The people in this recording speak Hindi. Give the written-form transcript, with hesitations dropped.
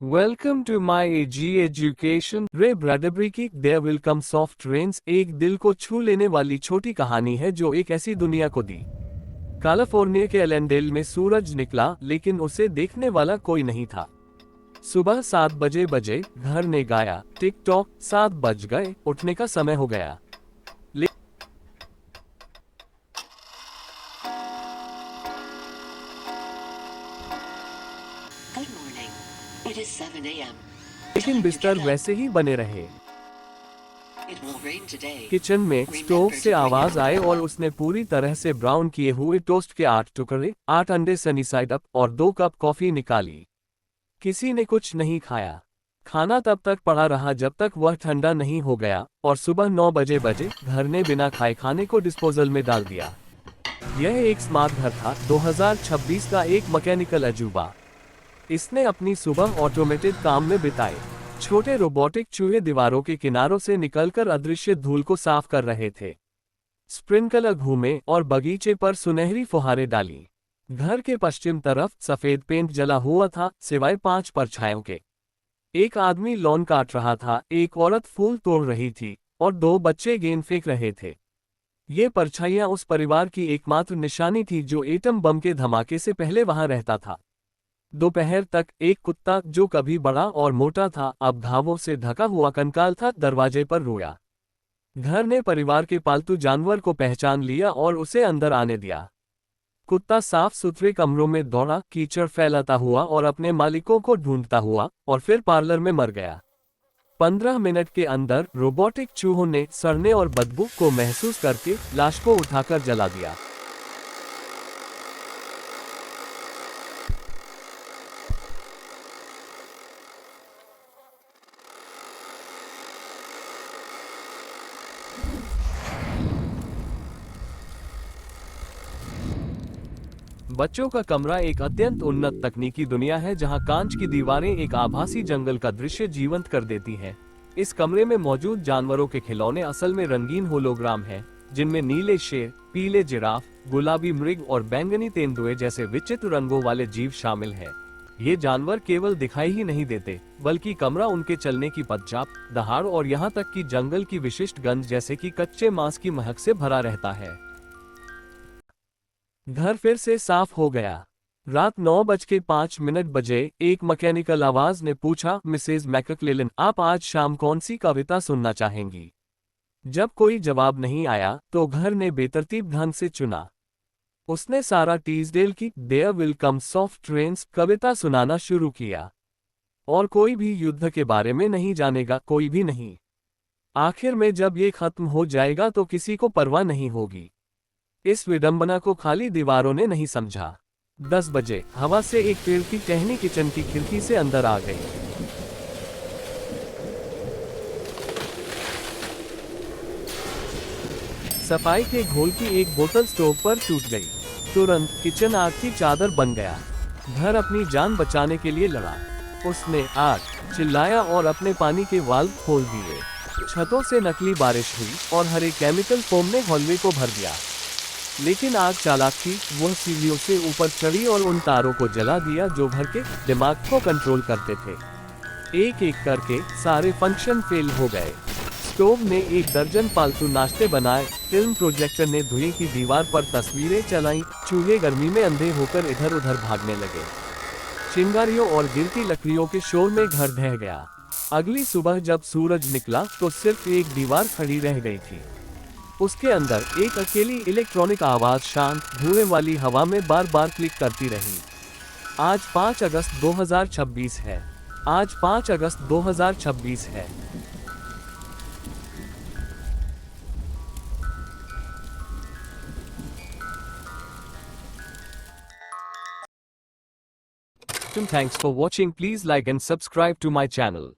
Welcome to my AG Education. Ray Bradbury की there will come soft rains एक दिल को छू लेने वाली छोटी कहानी है जो एक ऐसी दुनिया को दी। कैलिफोर्निया के एलेंडेल में सूरज निकला, लेकिन उसे देखने वाला कोई नहीं था। सुबह 7 बजे घर ने गाया, टिक टॉक 7 बज गए, उठने का समय हो गया। Good morning. It is 7 a.m. लेकिन Time to बिस्तर get up. वैसे ही बने रहे। It will rain today. Kitchen में स्टोव से आवाज आए और उसने पूरी तरह से ब्राउन किए हुए टोस्ट के 8 टुकड़े, 8 अंडे सनी साइड अप और 2 कप कॉफी निकाली। किसी ने कुछ नहीं खाया। खाना तब तक पड़ा रहा जब तक वह ठंडा नहीं हो गया, और सुबह 9 बजे घर ने बिना खाए खाने को डिस्पोजल में डाल दिया। यह एक स्मार्ट घर था, 2026 का एक मैकेनिकल अजूबा। इसने अपनी सुबह ऑटोमेटेड काम में बिताए। छोटे रोबोटिक चूहे दीवारों के किनारों से निकलकर अदृश्य धूल को साफ कर रहे थे। स्प्रिंकलर घूमे और बगीचे पर सुनहरी फुहारें डाली। घर के पश्चिम तरफ सफेद पेंट जला हुआ था, सिवाय 5 परछाइयों के। एक आदमी लॉन काट रहा था, एक औरत फूल तोड़ रही थी, और 2 बच्चे गेंद फेंक रहे थे। ये परछाइयां उस परिवार की एकमात्र निशानी थी जो एटम बम के धमाके से पहले वहां रहता था। दोपहर तक एक कुत्ता जो कभी बड़ा और मोटा था, अब घावों से ढका हुआ कंकाल था, दरवाजे पर रोया। घर ने परिवार के पालतू जानवर को पहचान लिया और उसे अंदर आने दिया। कुत्ता साफ सुथरे कमरों में दौड़ा, कीचड़ फैलाता हुआ और अपने मालिकों को ढूंढता हुआ, और फिर पार्लर में मर गया। 15 मिनट के अंदर रोबोटिक चूहों ने सड़ने और बदबू को महसूस करके लाश को उठाकर जला दिया। बच्चों का कमरा एक अत्यंत उन्नत तकनीकी दुनिया है जहां कांच की दीवारें एक आभासी जंगल का दृश्य जीवंत कर देती हैं। इस कमरे में मौजूद जानवरों के खिलौने असल में रंगीन होलोग्राम हैं, जिनमें नीले शेर, पीले जिराफ, गुलाबी मृग और बैंगनी तेंदुए जैसे विचित्र रंगों वाले जीव शामिल हैं। ये जानवर केवल दिखाई ही नहीं देते, बल्कि कमरा उनके चलने की पदचाप, दहाड़ और यहाँ तक कि जंगल की विशिष्ट गंध जैसे कि कच्चे मांस की महक से भरा रहता है। घर फिर से साफ हो गया। रात 9:05 बजे एक मैकेनिकल आवाज ने पूछा, मिसेज मैकक्लेलन, आप आज शाम कौन सी कविता सुनना चाहेंगी? जब कोई जवाब नहीं आया तो घर ने बेतरतीब ढंग से चुना। उसने सारा टीजडेल की there will come soft rains कविता सुनाना शुरू किया। और कोई भी युद्ध के बारे में नहीं जानेगा, कोई भी नहीं। आखिर में जब ये खत्म हो जाएगा तो किसी को परवाह नहीं होगी। इस विडंबना को खाली दीवारों ने नहीं समझा। 10 बजे हवा से एक पेड़ की टहनी किचन की खिड़की से अंदर आ गई। सफाई के घोल की एक बोतल स्टोव पर टूट गई। तुरंत किचन आग की चादर बन गया। घर अपनी जान बचाने के लिए लड़ा। उसने आग चिल्लाया और अपने पानी के वाल्व खोल दिए। छतों से नकली बारिश हुई और हरे केमिकल फोम ने हॉलवे को भर दिया। लेकिन आग चालाक थी, वह सीढ़ियों से ऊपर चढ़ी और उन तारों को जला दिया जो घर के दिमाग को कंट्रोल करते थे। एक एक करके सारे फंक्शन फेल हो गए। स्टोव ने 1 दर्जन पालतू नाश्ते बनाए, फिल्म प्रोजेक्टर ने धुएं की दीवार पर तस्वीरें चलाईं, चूहे गर्मी में अंधे होकर इधर उधर भागने लगे। चिंगारियों और गिरती लकड़ियों के शोर में घर ढह गया। अगली सुबह जब सूरज निकला तो सिर्फ एक दीवार खड़ी रह गई थी। उसके अंदर एक अकेली इलेक्ट्रॉनिक आवाज शांत धुएं वाली हवा में बार बार क्लिक करती रही। आज 5 अगस्त 2026 है। आज 5 अगस्त 2026 है। Thanks for watching. Please like and subscribe to my channel.